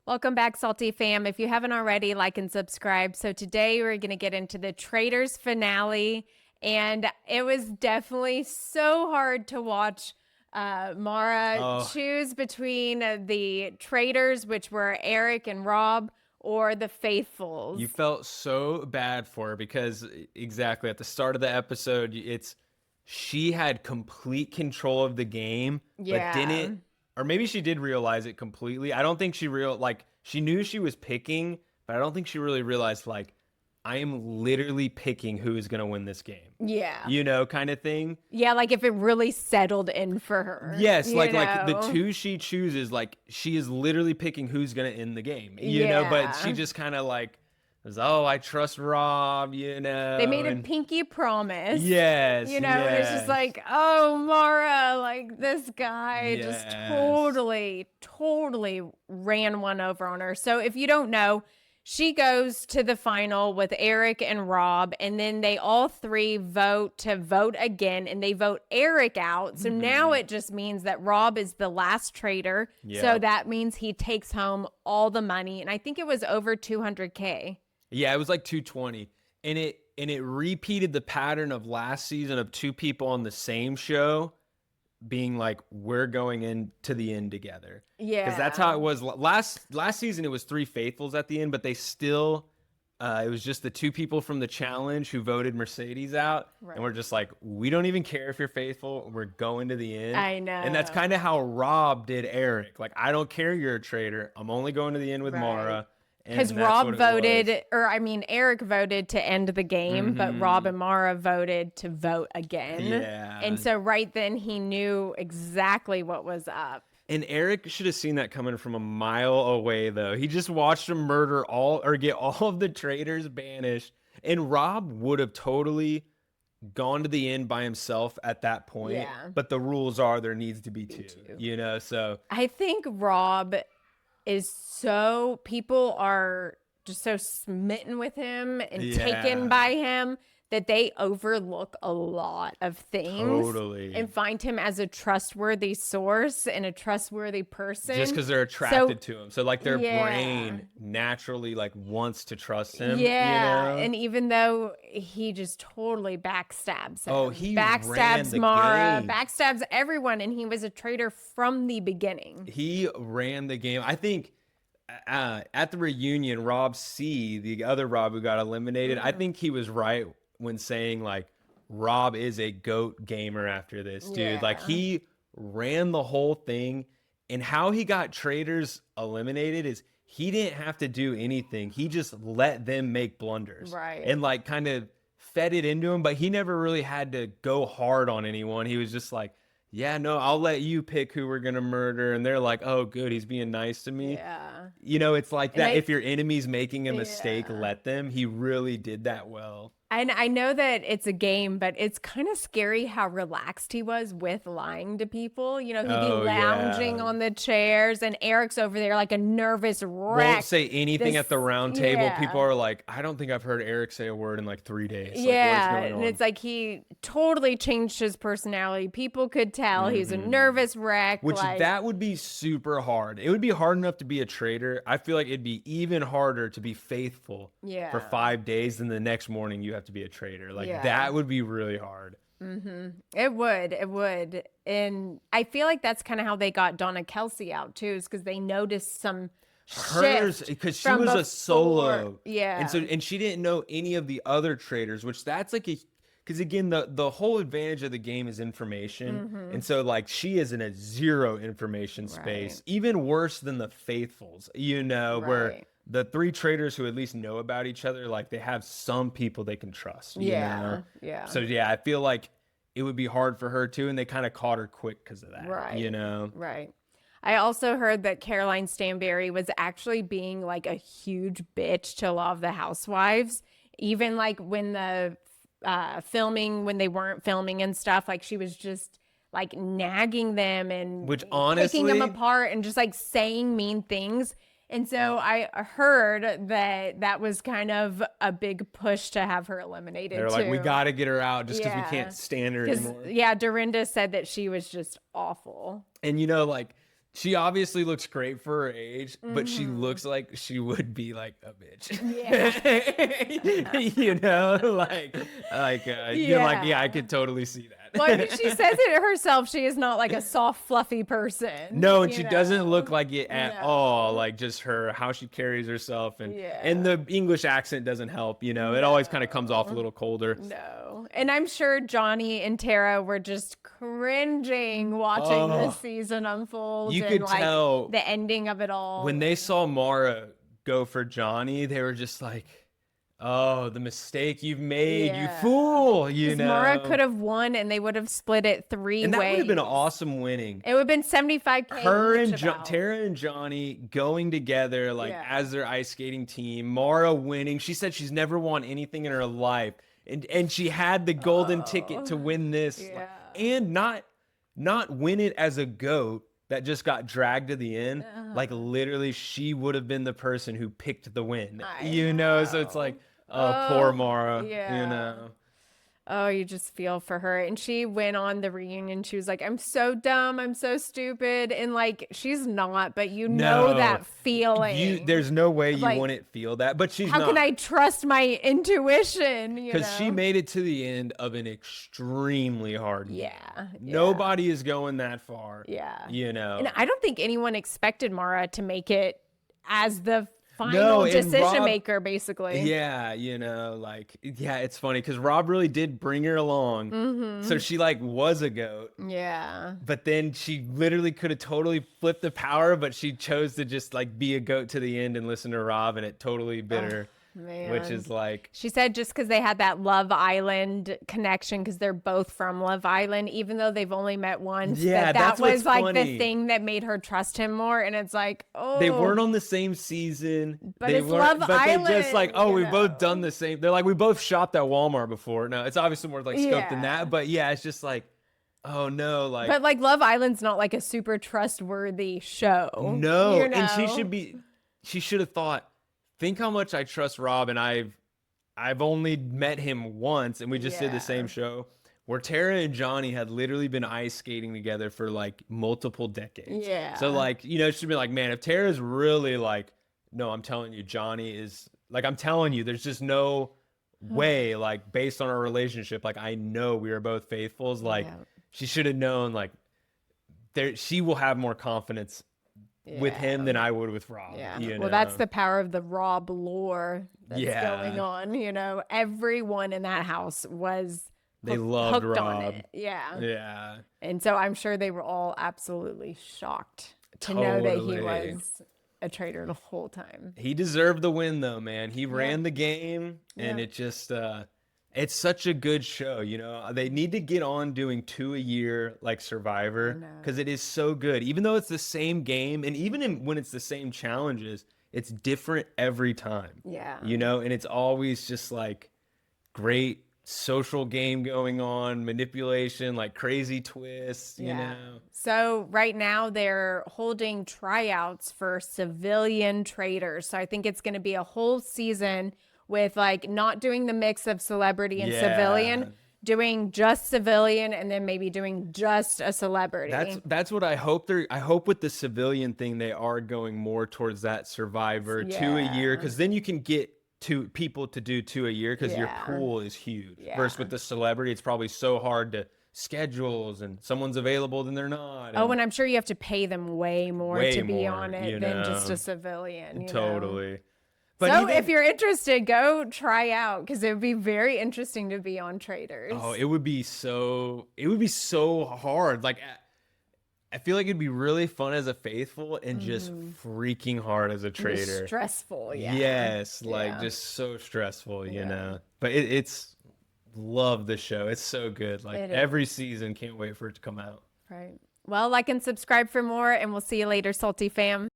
Welcome back, Salty Fam. If you haven't already, like and subscribe. So today we're going to get into the Traitors finale, and it was definitely so hard to watch Maura choose between the Traitors, which were Eric and Rob, or the Faithfuls. You felt so bad for her because exactly at the start of the episode, she had complete control of the game, but didn't, or maybe she did realize it completely. I don't think she knew she was picking, but I don't think she really realized I am literally picking who is going to win this game. Yeah. Kind of thing. Yeah, like if it really settled in for her. Yes, like the two she chooses, she is literally picking who's going to end the game. But she just kind of was, I trust Rob, They made a pinky promise. Yes. And it's just Maura, this guy just totally ran one over on her. So if you don't know, she goes to the final with Eric and Rob, and then they all three vote again, and they vote Eric out. So now it just means that Rob is the last traitor. Yep. So that means he takes home all the money. And I think it was over $200K. Yeah, it was like 220. And it repeated the pattern of last season of two people on the same show being like, we're going into the end together. Yeah. Because that's how it was. Last season, it was three faithfuls at the end, but they still, it was just the two people from the challenge who voted Mercedes out. Right. And we're just like, we don't even care if you're faithful. We're going to the end. I know. And that's kind of how Rob did Eric. I don't care you're a traitor. I'm only going to the end with Maura. Because Eric voted to end the game, but Rob and Maura voted to vote again. Yeah. And so right then he knew exactly what was up. And Eric should have seen that coming from a mile away, though. He just watched him get all of the traitors banished. And Rob would have totally gone to the end by himself at that point. Yeah. But the rules are there needs to be two. So I think Rob people are just so smitten with him and taken by him that they overlook a lot of things and find him as a trustworthy source and a trustworthy person. Just because they're attracted to him. So their brain naturally wants to trust him. Yeah. And even though he just totally backstabs him. Oh, he backstabs Maura, backstabs everyone, and he was a traitor from the beginning. He ran the game. I think at the reunion, Rob C, the other Rob who got eliminated, I think he was right when saying Rob is a GOAT gamer after this, dude. Yeah. He ran the whole thing, and how he got traitors eliminated is he didn't have to do anything. He just let them make blunders. Right. And kind of fed it into him, but he never really had to go hard on anyone. He was just yeah, no, I'll let you pick who we're going to murder. And they're like, oh, good, he's being nice to me. Yeah. It's like that. If your enemy's making a mistake, let them. He really did that well. And I know that it's a game, but it's kind of scary how relaxed he was with lying to people. He'd be lounging on the chairs, and Eric's over there like a nervous wreck. Won't say anything at the round table. People are like, I don't think I've heard Eric say a word in 3 days. Yeah, what is going on? And it's he totally changed his personality. People could tell he's a nervous wreck. Which that would be super hard. It would be hard enough to be a traitor. I feel like it'd be even harder to be faithful for 5 days, than the next morning you have to be a traitor. That would be really hard. It would. And I feel like that's kind of how they got Donna Kelsey out too, is because they noticed some shift because she was a solo. Yeah. And she didn't know any of the other traitors, which that's because again, the whole advantage of the game is information. And so she is in a zero information space, even worse than the faithfuls, where the three traitors who at least know about each other, they have some people they can trust. Yeah. So I feel like it would be hard for her too, and they kind of caught her quick because of that. Right. Right. I also heard that Caroline Stanbury was actually being a huge bitch to a lot of the housewives, even when the when they weren't filming and stuff. She was just nagging them and picking them apart and just saying mean things. And so I heard that was kind of a big push to have her eliminated. They're we got to get her out just because we can't stand her anymore. Yeah, Dorinda said that she was just awful. And She obviously looks great for her age, but she looks like she would be like a bitch. Yeah. You know, you're like, yeah, I could totally see that. Well, I mean, she says it herself. She is not like a soft, fluffy person. No, and she doesn't look like it at all. No. Like just how she carries herself, and Yeah. the English accent doesn't help. You know, it always kind of comes off a little colder. No. And I'm sure Johnny and Tara were just cringing watching this season unfold. You and could like tell the ending of it all. when they saw Maura go for Johnny, they were just like, "Oh, the mistake you've made, you fool!" You know, Maura could have won, and they would have split it 3 and that ways. would have been an awesome winning. It would have been 75K. Her and Tara and Johnny going together as their ice skating team. Maura winning. She said she's never won anything in her life, and she had the golden ticket to win this, and not win it as a goat that just got dragged to the end. Like literally, she would have been the person who picked the win. You know, so it's like, oh, poor Maura. Yeah. You know. Oh, you just feel for her. And she went on the reunion. She was like, I'm so dumb. I'm so stupid. And like, she's not, but you know that feeling. There's no way you like, wouldn't feel that, but she's how not. can I trust my intuition? Because she made it to the end of an extremely hard game. Yeah. Nobody is going that far. Yeah. You know. And I don't think anyone expected Maura to make it as the final decision maker, basically. Yeah, you know, it's funny because Rob really did bring her along. So she was a goat. Yeah. But then she literally could have totally flipped the power, but she chose to just be a goat to the end and listen to Rob, and it totally bit her. Man. Which is she said just because they had that Love Island connection, because they're both from Love Island, even though they've only met once. Yeah, that was funny. the thing that made her trust him more. And it's like, oh, they weren't on the same season, but it's Love Island. They just we've both done the same. They're like, we both shopped at Walmart before. No, it's obviously more scope than that, but yeah, it's just oh no, but Love Island's not a super trustworthy show. No, and she should have thought, think how much I trust Rob, and I've only met him once, and we just did the same show where Tara and Johnny had literally been ice skating together for multiple decades. Yeah. So it should be man, if Tara's really no, I'm telling you, Johnny is I'm telling you, there's just no way, based on our relationship, I know we are both faithfuls. She should have known she will have more confidence with him than I would with Rob. Yeah. You know? Well, that's the power of the Rob lore that's going on. You know, everyone in that house was loved hooked Rob. on it. Yeah. Yeah. And so I'm sure they were all absolutely shocked to know that he was a traitor the whole time. He deserved the win though, man. He ran the game, and it just it's such a good show, you know. They need to get on doing 2 a year like Survivor, because it is so good. Even though it's the same game, and even when it's the same challenges, it's different every time. Yeah. You know, and it's always just great social game going on, manipulation, crazy twists, you know. So right now they're holding tryouts for civilian traitors. So I think it's going to be a whole season with not doing the mix of celebrity and civilian, doing just civilian, and then maybe doing just a celebrity. That's what I hope. I hope with the civilian thing they are going more towards that Survivor 2 a year, because then you can get people to do 2 a year, because your pool is huge. Versus with the celebrity, it's probably so hard to schedules, and someone's available then they're not. And I'm sure you have to pay them way more to be on it than just a civilian. Totally. But so if you're interested, go try out, because it would be very interesting to be on Traitors. Oh, it would be so hard. I feel like it'd be really fun as a faithful, and just freaking hard as a traitor. Just stressful, Yes, just so stressful, you know. But it's love the show. It's so good. Every season, can't wait for it to come out. Right. Well, like and subscribe for more, and we'll see you later, Salty fam.